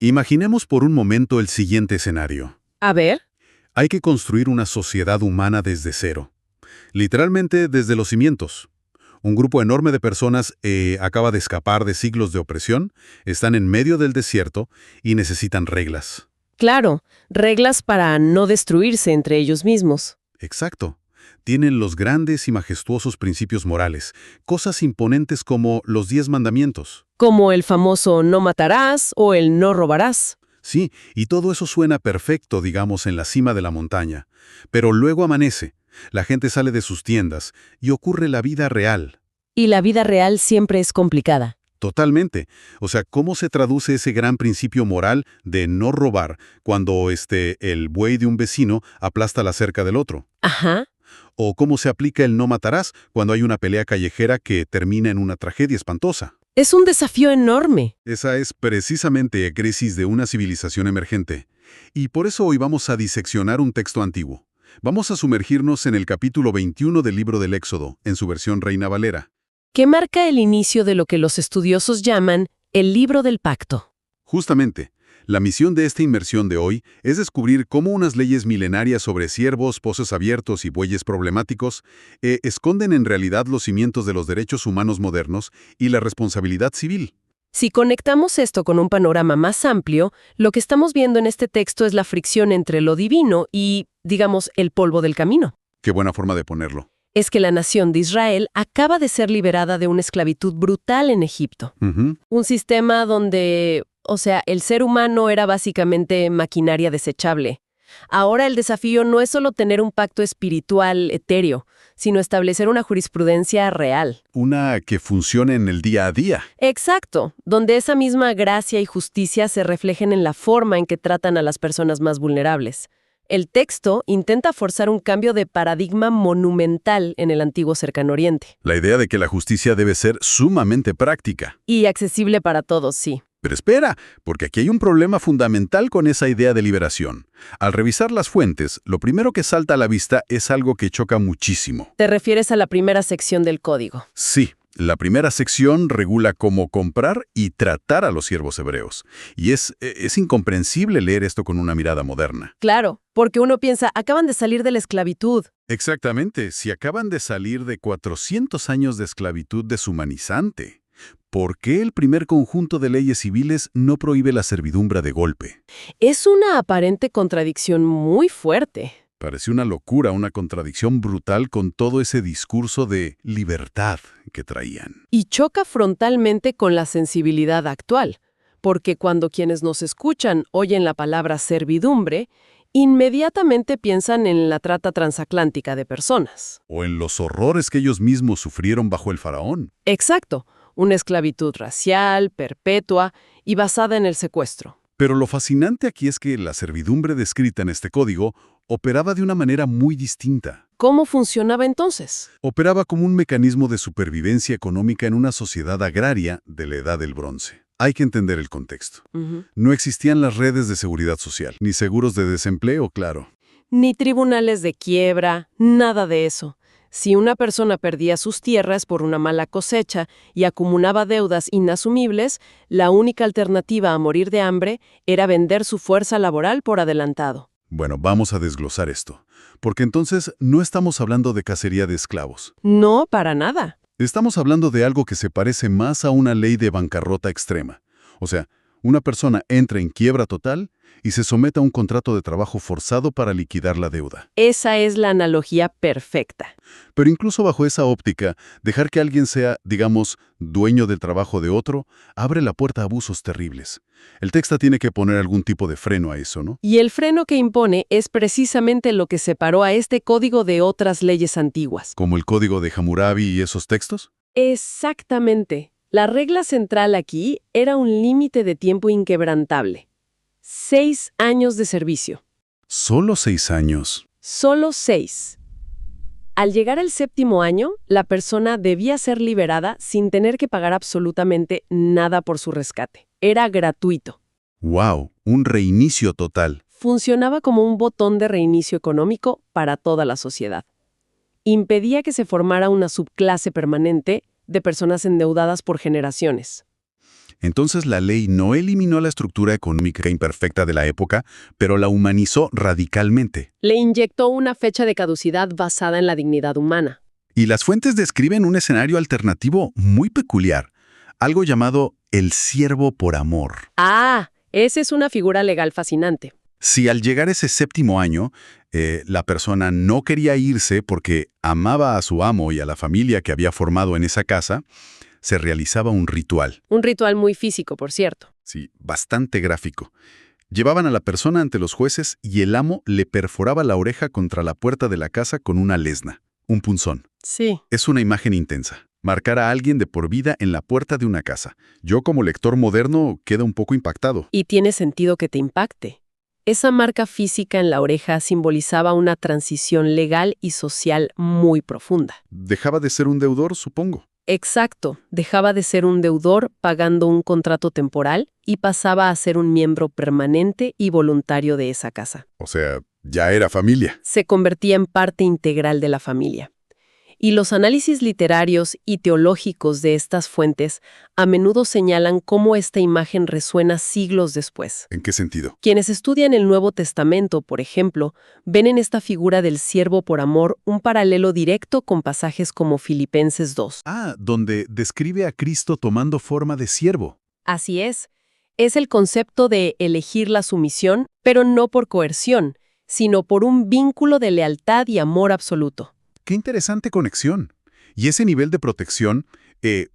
Imaginemos por un momento el siguiente escenario. A ver. Hay que construir una sociedad humana desde cero. Literalmente desde los cimientos. Un grupo enorme de personas acaba de escapar de siglos de opresión, están en medio del desierto y necesitan reglas. Claro, reglas para no destruirse entre ellos mismos. Exacto. Tienen los grandes y majestuosos principios morales, cosas imponentes como los 10 mandamientos. Como el famoso no matarás o el no robarás. Sí, y todo eso suena perfecto, digamos, en la cima de la montaña. Pero luego amanece, la gente sale de sus tiendas y ocurre la vida real. Y la vida real siempre es complicada. Totalmente. O sea, ¿cómo se traduce ese gran principio moral de no robar cuando el buey de un vecino aplasta la cerca del otro? Ajá. ¿O cómo se aplica el no matarás cuando hay una pelea callejera que termina en una tragedia espantosa? Es un desafío enorme. Esa es precisamente crisis de una civilización emergente. Y por eso hoy vamos a diseccionar un texto antiguo. Vamos a sumergirnos en el capítulo 21 del libro del Éxodo, en su versión Reina Valera. Que marca el inicio de lo que los estudiosos llaman el libro del pacto. Justamente, la misión de esta inmersión de hoy es descubrir cómo unas leyes milenarias sobre ciervos, pozos abiertos y bueyes problemáticos esconden en realidad los cimientos de los derechos humanos modernos y la responsabilidad civil. Si conectamos esto con un panorama más amplio, lo que estamos viendo en este texto es la fricción entre lo divino y, digamos, el polvo del camino. Qué buena forma de ponerlo. Es que la nación de Israel acaba de ser liberada de una esclavitud brutal en Egipto. Un sistema donde, el ser humano era básicamente maquinaria desechable. Ahora el desafío no es solo tener un pacto espiritual etéreo, sino establecer una jurisprudencia real. Una que funcione en el día a día. Exacto, donde esa misma gracia y justicia se reflejen en la forma en que tratan a las personas más vulnerables. El texto intenta forzar un cambio de paradigma monumental en el antiguo Cercano Oriente. La idea de que la justicia debe ser sumamente práctica. Y accesible para todos, sí. Pero espera, porque aquí hay un problema fundamental con esa idea de liberación. Al revisar las fuentes, lo primero que salta a la vista es algo que choca muchísimo. ¿Te refieres a la primera sección del código? Sí. La primera sección regula cómo comprar y tratar a los siervos hebreos. Y es incomprensible leer esto con una mirada moderna. Claro, porque uno piensa, acaban de salir de la esclavitud. Exactamente, si acaban de salir de 400 años de esclavitud deshumanizante. ¿Por qué el primer conjunto de leyes civiles no prohíbe la servidumbre de golpe? Es una aparente contradicción muy fuerte. Parece una locura, una contradicción brutal con todo ese discurso de libertad que traían. Y choca frontalmente con la sensibilidad actual, porque cuando quienes nos escuchan oyen la palabra servidumbre, inmediatamente piensan en la trata transatlántica de personas. O en los horrores que ellos mismos sufrieron bajo el faraón. Exacto, una esclavitud racial, perpetua y basada en el secuestro. Pero lo fascinante aquí es que la servidumbre descrita en este código operaba de una manera muy distinta. ¿Cómo funcionaba entonces? Operaba como un mecanismo de supervivencia económica en una sociedad agraria de la Edad del Bronce. Hay que entender el contexto. No existían las redes de seguridad social, ni seguros de desempleo, claro. Ni tribunales de quiebra, nada de eso. Si una persona perdía sus tierras por una mala cosecha y acumulaba deudas inasumibles, la única alternativa a morir de hambre era vender su fuerza laboral por adelantado. Bueno, vamos a desglosar esto, porque entonces no estamos hablando de cacería de esclavos. No, para nada. Estamos hablando de algo que se parece más a una ley de bancarrota extrema. O sea, una persona entra en quiebra total y se somete a un contrato de trabajo forzado para liquidar la deuda. Esa es la analogía perfecta. Pero incluso bajo esa óptica, dejar que alguien sea, digamos, dueño del trabajo de otro, abre la puerta a abusos terribles. El texto tiene que poner algún tipo de freno a eso, ¿no? Y el freno que impone es precisamente lo que separó a este código de otras leyes antiguas. ¿Como el código de Hammurabi y esos textos? Exactamente. La regla central aquí era un límite de tiempo inquebrantable. 6 años de servicio. ¿Solo 6 años? Solo 6. Al llegar al 7º año, la persona debía ser liberada sin tener que pagar absolutamente nada por su rescate. Era gratuito. ¡Wow! Un reinicio total. Funcionaba como un botón de reinicio económico para toda la sociedad. Impedía que se formara una subclase permanente de personas endeudadas por generaciones. Entonces la ley no eliminó la estructura económica imperfecta de la época, pero la humanizó radicalmente. Le inyectó una fecha de caducidad basada en la dignidad humana. Y las fuentes describen un escenario alternativo muy peculiar, algo llamado el siervo por amor. Ah, esa es una figura legal fascinante. Si al llegar ese séptimo año, la persona no quería irse porque amaba a su amo y a la familia que había formado en esa casa, se realizaba un ritual. Un ritual muy físico, por cierto. Sí, bastante gráfico. Llevaban a la persona ante los jueces y el amo le perforaba la oreja contra la puerta de la casa con una lesna, un punzón. Sí. Es una imagen intensa. Marcar a alguien de por vida en la puerta de una casa. Yo como lector moderno quedo un poco impactado. Y tiene sentido que te impacte. Esa marca física en la oreja simbolizaba una transición legal y social muy profunda. Dejaba de ser un deudor, supongo. Exacto, dejaba de ser un deudor pagando un contrato temporal y pasaba a ser un miembro permanente y voluntario de esa casa. O sea, ya era familia. Se convertía en parte integral de la familia. Y los análisis literarios y teológicos de estas fuentes a menudo señalan cómo esta imagen resuena siglos después. ¿En qué sentido? Quienes estudian el Nuevo Testamento, por ejemplo, ven en esta figura del siervo por amor un paralelo directo con pasajes como Filipenses 2. Ah, donde describe a Cristo tomando forma de siervo. Así es el concepto de elegir la sumisión, pero no por coerción, sino por un vínculo de lealtad y amor absoluto. ¡Qué interesante conexión! Y ese nivel de protección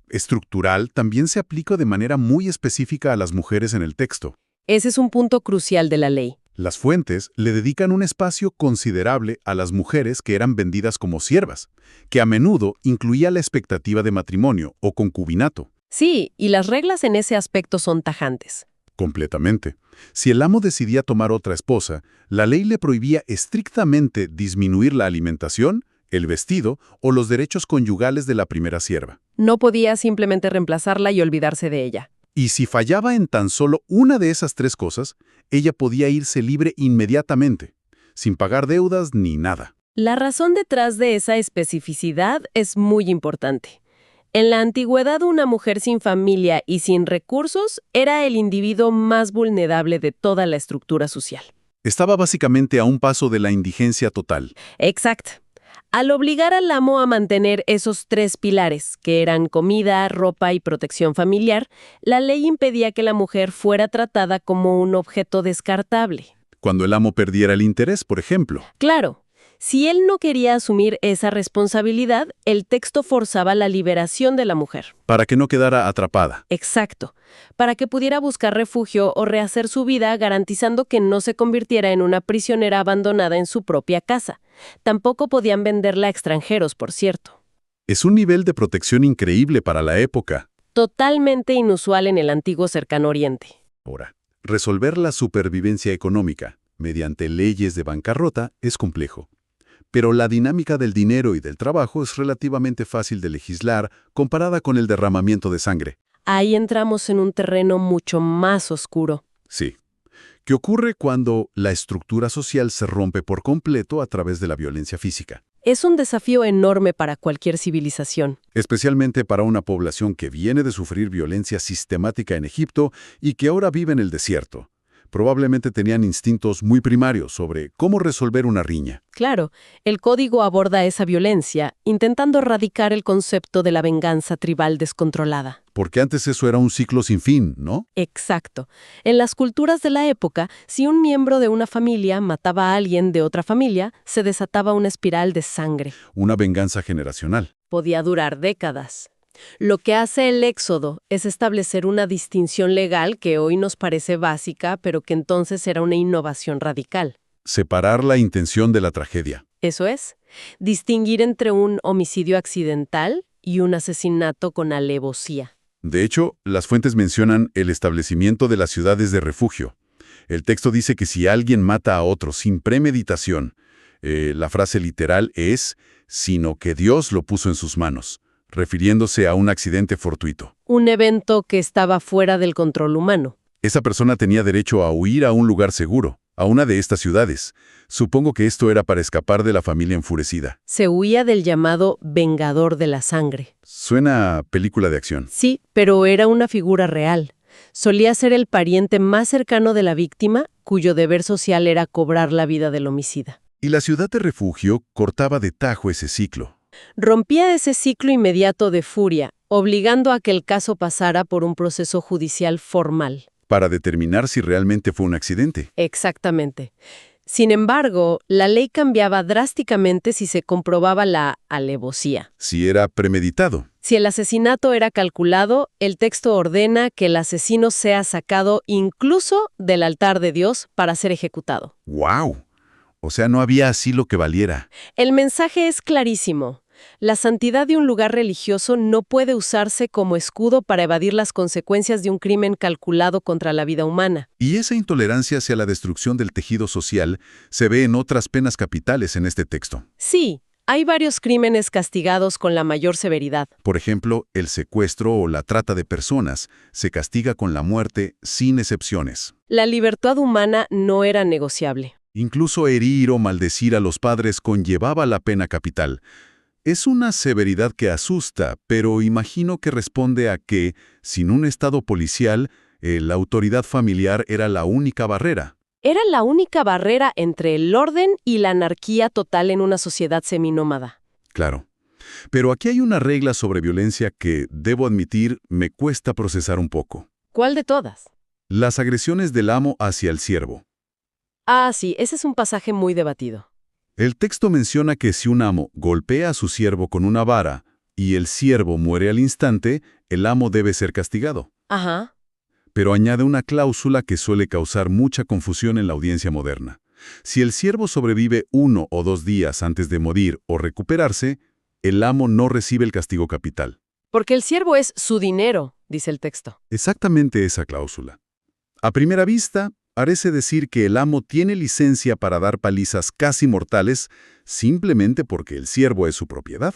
estructural también se aplica de manera muy específica a las mujeres en el texto. Ese es un punto crucial de la ley. Las fuentes le dedican un espacio considerable a las mujeres que eran vendidas como siervas, que a menudo incluía la expectativa de matrimonio o concubinato. Sí, y las reglas en ese aspecto son tajantes. Completamente. Si el amo decidía tomar otra esposa, la ley le prohibía estrictamente disminuir la alimentación, el vestido o los derechos conyugales de la primera sierva. No podía simplemente reemplazarla y olvidarse de ella. Y si fallaba en tan solo una de esas tres cosas, ella podía irse libre inmediatamente, sin pagar deudas ni nada. La razón detrás de esa especificidad es muy importante. En la antigüedad, una mujer sin familia y sin recursos era el individuo más vulnerable de toda la estructura social. Estaba básicamente a un paso de la indigencia total. Exacto. Al obligar al amo a mantener esos tres pilares, que eran comida, ropa y protección familiar, la ley impedía que la mujer fuera tratada como un objeto descartable. Cuando el amo perdiera el interés, por ejemplo. Claro, si él no quería asumir esa responsabilidad, el texto forzaba la liberación de la mujer. Para que no quedara atrapada. Exacto, para que pudiera buscar refugio o rehacer su vida garantizando que no se convirtiera en una prisionera abandonada en su propia casa. Tampoco podían venderla a extranjeros, por cierto. Es un nivel de protección increíble para la época. Totalmente inusual en el antiguo Cercano Oriente. Ahora, resolver la supervivencia económica mediante leyes de bancarrota es complejo. Pero la dinámica del dinero y del trabajo es relativamente fácil de legislar comparada con el derramamiento de sangre. Ahí entramos en un terreno mucho más oscuro. Sí. ¿Qué ocurre cuando la estructura social se rompe por completo a través de la violencia física? Es un desafío enorme para cualquier civilización. Especialmente para una población que viene de sufrir violencia sistemática en Egipto y que ahora vive en el desierto. Probablemente tenían instintos muy primarios sobre cómo resolver una riña. Claro, el código aborda esa violencia, intentando erradicar el concepto de la venganza tribal descontrolada. Porque antes eso era un ciclo sin fin, ¿no? Exacto. En las culturas de la época, si un miembro de una familia mataba a alguien de otra familia, se desataba una espiral de sangre. Una venganza generacional. Podía durar décadas. Lo que hace el Éxodo es establecer una distinción legal que hoy nos parece básica, pero que entonces era una innovación radical. Separar la intención de la tragedia. Eso es, distinguir entre un homicidio accidental y un asesinato con alevosía. De hecho, las fuentes mencionan el establecimiento de las ciudades de refugio. El texto dice que si alguien mata a otro sin premeditación, la frase literal es, sino que Dios lo puso en sus manos, refiriéndose a un accidente fortuito. Un evento que estaba fuera del control humano. Esa persona tenía derecho a huir a un lugar seguro, a una de estas ciudades. Supongo que esto era para escapar de la familia enfurecida. Se huía del llamado vengador de la sangre. Suena a película de acción. Sí, pero era una figura real. Solía ser el pariente más cercano de la víctima, cuyo deber social era cobrar la vida del homicida. Y la ciudad de refugio cortaba de tajo ese ciclo. Rompía ese ciclo inmediato de furia, obligando a que el caso pasara por un proceso judicial formal. Para determinar si realmente fue un accidente. Exactamente. Sin embargo, la ley cambiaba drásticamente si se comprobaba la alevosía. Si era premeditado. Si el asesinato era calculado, el texto ordena que el asesino sea sacado incluso del altar de Dios para ser ejecutado. ¡Guau! O sea, no había asilo que valiera. El mensaje es clarísimo. La santidad de un lugar religioso no puede usarse como escudo para evadir las consecuencias de un crimen calculado contra la vida humana. Y esa intolerancia hacia la destrucción del tejido social se ve en otras penas capitales en este texto. Sí, hay varios crímenes castigados con la mayor severidad. Por ejemplo, el secuestro o la trata de personas se castiga con la muerte sin excepciones. La libertad humana no era negociable. Incluso herir o maldecir a los padres conllevaba la pena capital. Es una severidad que asusta, pero imagino que responde a que, sin un estado policial, la autoridad familiar era la única barrera. Era la única barrera entre el orden y la anarquía total en una sociedad seminómada. Claro. Pero aquí hay una regla sobre violencia que, debo admitir, me cuesta procesar un poco. ¿Cuál de todas? Las agresiones del amo hacia el siervo. Ah, sí, ese es un pasaje muy debatido. El texto menciona que si un amo golpea a su siervo con una vara y el siervo muere al instante, el amo debe ser castigado. Ajá. Pero añade una cláusula que suele causar mucha confusión en la audiencia moderna. Si el siervo sobrevive 1 o 2 días antes de morir o recuperarse, el amo no recibe el castigo capital. Porque el siervo es su dinero, dice el texto. Exactamente esa cláusula. A primera vista, parece decir que el amo tiene licencia para dar palizas casi mortales simplemente porque el siervo es su propiedad.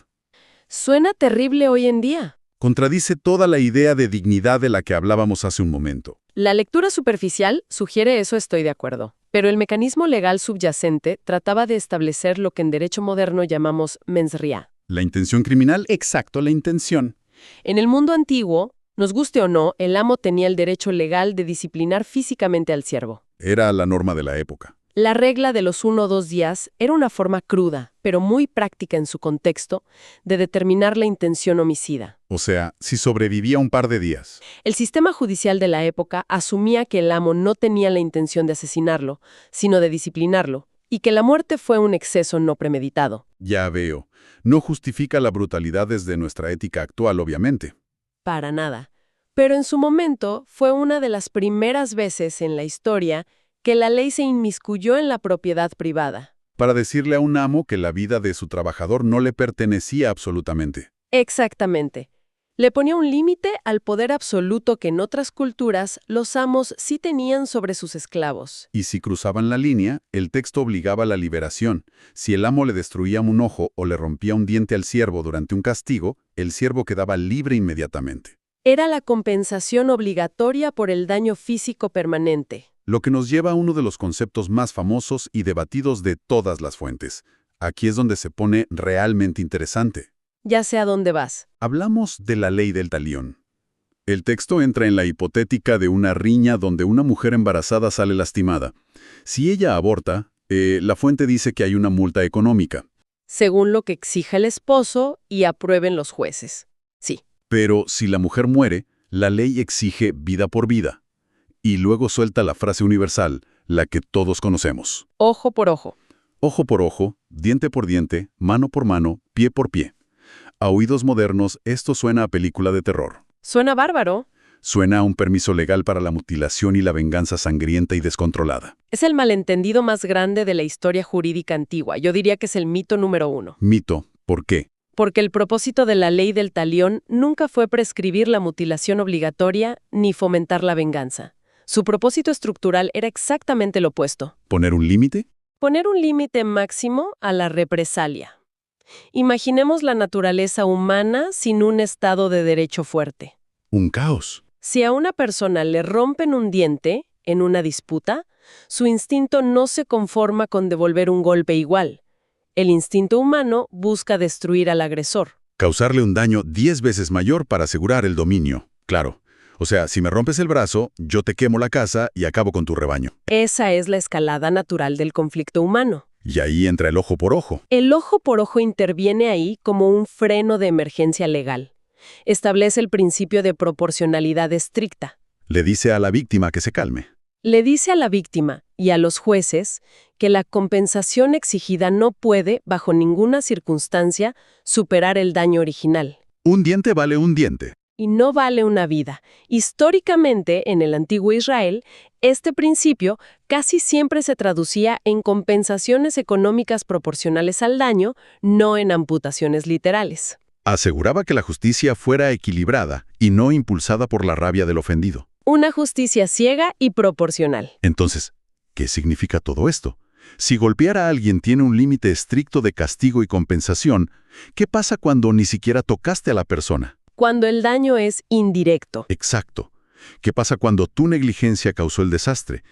Suena terrible hoy en día. Contradice toda la idea de dignidad de la que hablábamos hace un momento. La lectura superficial sugiere eso, estoy de acuerdo. Pero el mecanismo legal subyacente trataba de establecer lo que en derecho moderno llamamos mens rea. ¿La intención criminal? Exacto, la intención. En el mundo antiguo, nos guste o no, el amo tenía el derecho legal de disciplinar físicamente al siervo. Era la norma de la época. La regla de los 1 o 2 días era una forma cruda, pero muy práctica en su contexto, de determinar la intención homicida. O sea, si sobrevivía un par de días. El sistema judicial de la época asumía que el amo no tenía la intención de asesinarlo, sino de disciplinarlo, y que la muerte fue un exceso no premeditado. Ya veo. No justifica la brutalidad desde nuestra ética actual, obviamente. Para nada. Pero en su momento fue una de las primeras veces en la historia que la ley se inmiscuyó en la propiedad privada. Para decirle a un amo que la vida de su trabajador no le pertenecía absolutamente. Exactamente. Le ponía un límite al poder absoluto que en otras culturas los amos sí tenían sobre sus esclavos. Y si cruzaban la línea, el texto obligaba a la liberación. Si el amo le destruía un ojo o le rompía un diente al siervo durante un castigo, el siervo quedaba libre inmediatamente. Era la compensación obligatoria por el daño físico permanente. Lo que nos lleva a uno de los conceptos más famosos y debatidos de todas las fuentes. Aquí es donde se pone realmente interesante. Ya sé a dónde vas. Hablamos de la ley del talión. El texto entra en la hipotética de una riña donde una mujer embarazada sale lastimada. Si ella aborta, la fuente dice que hay una multa económica. Según lo que exija el esposo y aprueben los jueces. Sí. Pero si la mujer muere, la ley exige vida por vida. Y luego suelta la frase universal, la que todos conocemos. Ojo por ojo. Ojo por ojo, diente por diente, mano por mano, pie por pie. A oídos modernos, esto suena a película de terror. Suena bárbaro. Suena a un permiso legal para la mutilación y la venganza sangrienta y descontrolada. Es el malentendido más grande de la historia jurídica antigua. Yo diría que es el mito número 1. Mito. ¿Por qué? Porque el propósito de la ley del talión nunca fue prescribir la mutilación obligatoria ni fomentar la venganza. Su propósito estructural era exactamente lo opuesto. ¿Poner un límite? Poner un límite máximo a la represalia. Imaginemos la naturaleza humana sin un estado de derecho fuerte. Un caos. Si a una persona le rompen un diente en una disputa, su instinto no se conforma con devolver un golpe igual. El instinto humano busca destruir al agresor. Causarle un daño 10 veces mayor para asegurar el dominio. Claro. O sea, si me rompes el brazo, yo te quemo la casa y acabo con tu rebaño. Esa es la escalada natural del conflicto humano. Y ahí entra el ojo por ojo. El ojo por ojo interviene ahí como un freno de emergencia legal. Establece el principio de proporcionalidad estricta. Le dice a la víctima que se calme. Le dice a la víctima y a los jueces que la compensación exigida no puede, bajo ninguna circunstancia, superar el daño original. Un diente vale un diente. Y no vale una vida. Históricamente, en el antiguo Israel, este principio casi siempre se traducía en compensaciones económicas proporcionales al daño, no en amputaciones literales. Aseguraba que la justicia fuera equilibrada y no impulsada por la rabia del ofendido. Una justicia ciega y proporcional. Entonces, ¿qué significa todo esto? Si golpear a alguien tiene un límite estricto de castigo y compensación, ¿qué pasa cuando ni siquiera tocaste a la persona? Cuando el daño es indirecto. Exacto. ¿Qué pasa cuando tu negligencia causó el desastre?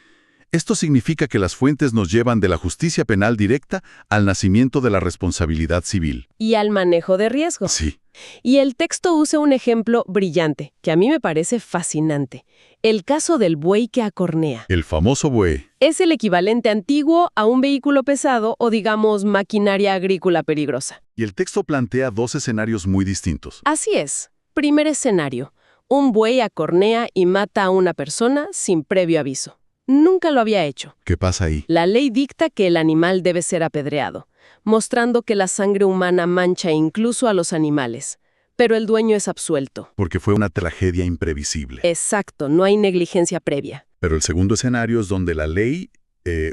Esto significa que las fuentes nos llevan de la justicia penal directa al nacimiento de la responsabilidad civil. Y al manejo de riesgo. Sí. Y el texto usa un ejemplo brillante, que a mí me parece fascinante. El caso del buey que acornea. El famoso buey. Es el equivalente antiguo a un vehículo pesado o, digamos, maquinaria agrícola peligrosa. Y el texto plantea dos escenarios muy distintos. Así es. Primer escenario. Un buey acornea y mata a una persona sin previo aviso. Nunca lo había hecho. ¿Qué pasa ahí? La ley dicta que el animal debe ser apedreado, mostrando que la sangre humana mancha incluso a los animales. Pero el dueño es absuelto. Porque fue una tragedia imprevisible. Exacto, no hay negligencia previa. Pero el segundo escenario es donde la ley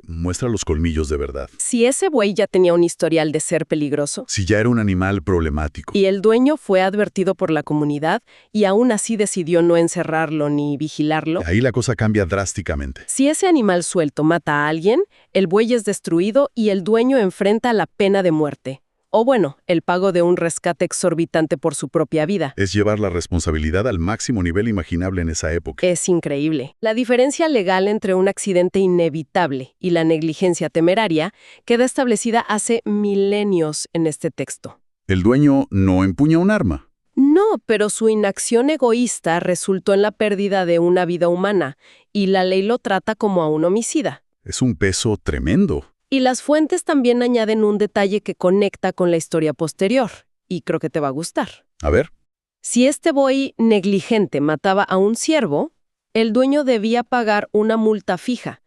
muestra los colmillos de verdad. Si ese buey ya tenía un historial de ser peligroso, Si ya era un animal problemático. y el dueño fue advertido por la comunidad y aún así decidió no encerrarlo ni vigilarlo, Ahí la cosa cambia drásticamente. si ese animal suelto mata a alguien, el buey es destruido y el dueño enfrenta la pena de muerte. O bueno, el pago de un rescate exorbitante por su propia vida. Es llevar la responsabilidad al máximo nivel imaginable en esa época. Es increíble. La diferencia legal entre un accidente inevitable y la negligencia temeraria queda establecida hace milenios en este texto. El dueño no empuña un arma. No, pero su inacción egoísta resultó en la pérdida de una vida humana, y la ley lo trata como a un homicida. Es un peso tremendo. Y las fuentes también añaden un detalle que conecta con la historia posterior, y creo que te va a gustar. A ver. Si este buey negligente mataba a un ciervo, el dueño debía pagar una multa fija,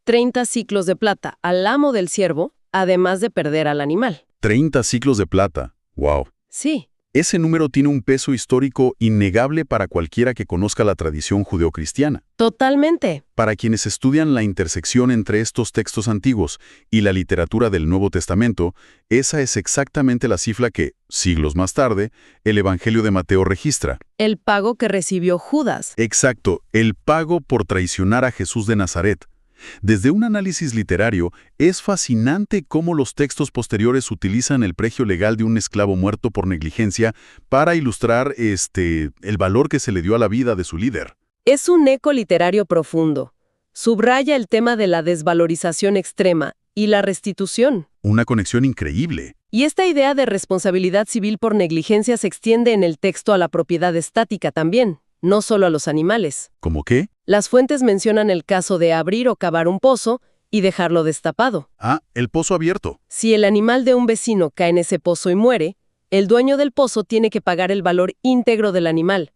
30 siclos de plata, al amo del ciervo, además de perder al animal. 30 siclos de plata. ¡Wow! Sí. Ese número tiene un peso histórico innegable para cualquiera que conozca la tradición judeocristiana. Totalmente. Para quienes estudian la intersección entre estos textos antiguos y la literatura del Nuevo Testamento, esa es exactamente la cifra que, siglos más tarde, el Evangelio de Mateo registra. El pago que recibió Judas. Exacto, el pago por traicionar a Jesús de Nazaret. Desde un análisis literario, es fascinante cómo los textos posteriores utilizan el precio legal de un esclavo muerto por negligencia para ilustrar el valor que se le dio a la vida de su líder. Es un eco literario profundo. Subraya el tema de la desvalorización extrema y la restitución. Una conexión increíble. Y esta idea de responsabilidad civil por negligencia se extiende en el texto a la propiedad estática también, no solo a los animales. ¿Cómo qué? Las fuentes mencionan el caso de abrir o cavar un pozo y dejarlo destapado. Ah, el pozo abierto. Si el animal de un vecino cae en ese pozo y muere, el dueño del pozo tiene que pagar el valor íntegro del animal.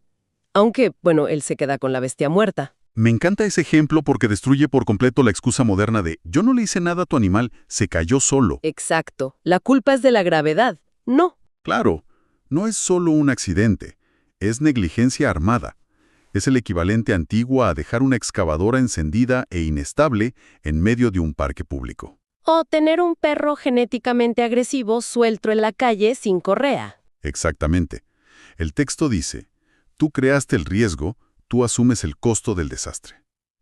Aunque, bueno, él se queda con la bestia muerta. Me encanta ese ejemplo porque destruye por completo la excusa moderna de «yo no le hice nada a tu animal, se cayó solo». Exacto. La culpa es de la gravedad. No. Claro, no es solo un accidente, es negligencia armada. Es el equivalente antiguo a dejar una excavadora encendida e inestable en medio de un parque público. O tener un perro genéticamente agresivo suelto en la calle sin correa. Exactamente. El texto dice, tú creaste el riesgo, tú asumes el costo del desastre.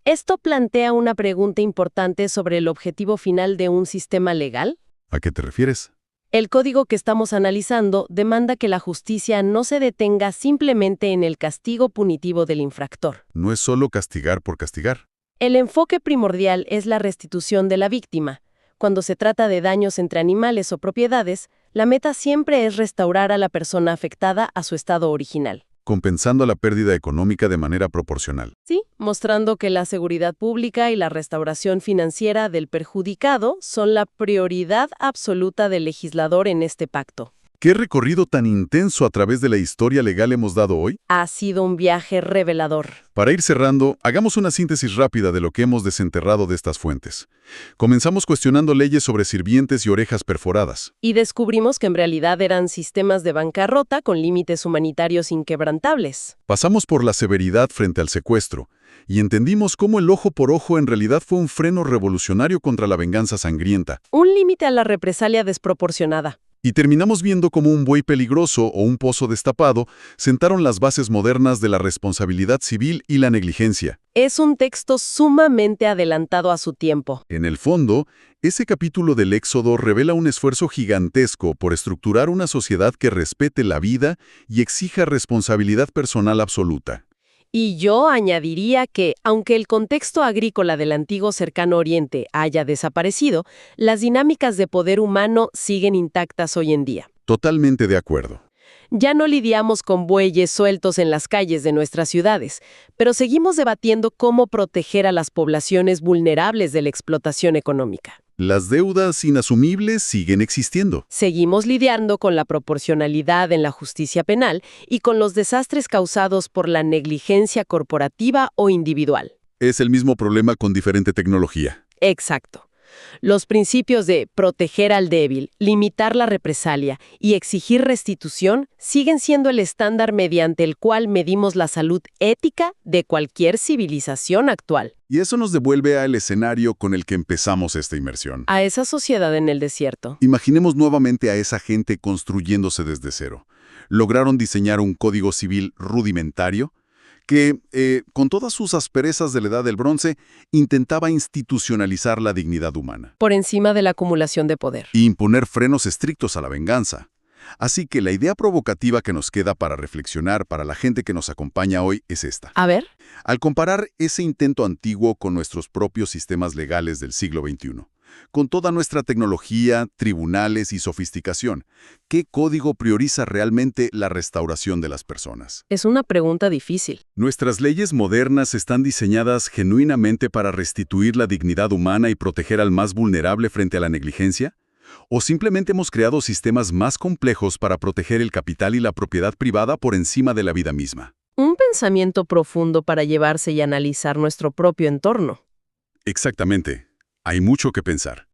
Esto plantea una pregunta importante sobre el objetivo final de un sistema legal. ¿A qué te refieres? El código que estamos analizando demanda que la justicia no se detenga simplemente en el castigo punitivo del infractor. No es solo castigar por castigar. El enfoque primordial es la restitución de la víctima. Cuando se trata de daños entre animales o propiedades, la meta siempre es restaurar a la persona afectada a su estado original. compensando la pérdida económica de manera proporcional. Sí, mostrando que la seguridad pública y la restauración financiera del perjudicado son la prioridad absoluta del legislador en este pacto. ¿Qué recorrido tan intenso a través de la historia legal hemos dado hoy? Ha sido un viaje revelador. Para ir cerrando, hagamos una síntesis rápida de lo que hemos desenterrado de estas fuentes. Comenzamos cuestionando leyes sobre sirvientes y orejas perforadas. Y descubrimos que en realidad eran sistemas de bancarrota con límites humanitarios inquebrantables. Pasamos por la severidad frente al secuestro y entendimos cómo el ojo por ojo en realidad fue un freno revolucionario contra la venganza sangrienta. Un límite a la represalia desproporcionada. Y terminamos viendo cómo un buey peligroso o un pozo destapado sentaron las bases modernas de la responsabilidad civil y la negligencia. Es un texto sumamente adelantado a su tiempo. En el fondo, ese capítulo del Éxodo revela un esfuerzo gigantesco por estructurar una sociedad que respete la vida y exija responsabilidad personal absoluta. Y yo añadiría que, aunque el contexto agrícola del antiguo Cercano Oriente haya desaparecido, las dinámicas de poder humano siguen intactas hoy en día. Totalmente de acuerdo. Ya no lidiamos con bueyes sueltos en las calles de nuestras ciudades, pero seguimos debatiendo cómo proteger a las poblaciones vulnerables de la explotación económica. Las deudas inasumibles siguen existiendo. Seguimos lidiando con la proporcionalidad en la justicia penal y con los desastres causados por la negligencia corporativa o individual. Es el mismo problema con diferente tecnología. Exacto. Los principios de proteger al débil, limitar la represalia y exigir restitución siguen siendo el estándar mediante el cual medimos la salud ética de cualquier civilización actual. Y eso nos devuelve al escenario con el que empezamos esta inmersión. A esa sociedad en el desierto. Imaginemos nuevamente a esa gente construyéndose desde cero. Lograron diseñar un código civil rudimentario que, con todas sus asperezas de la Edad del Bronce, intentaba institucionalizar la dignidad humana. Por encima de la acumulación de poder. Y imponer frenos estrictos a la venganza. Así que la idea provocativa que nos queda para reflexionar para la gente que nos acompaña hoy es esta. A ver. Al comparar ese intento antiguo con nuestros propios sistemas legales del siglo XXI, con toda nuestra tecnología, tribunales y sofisticación, ¿qué código prioriza realmente la restauración de las personas? Es una pregunta difícil. ¿Nuestras leyes modernas están diseñadas genuinamente para restituir la dignidad humana y proteger al más vulnerable frente a la negligencia? ¿O simplemente hemos creado sistemas más complejos para proteger el capital y la propiedad privada por encima de la vida misma? Un pensamiento profundo para llevarse y analizar nuestro propio entorno. Exactamente. Hay mucho que pensar.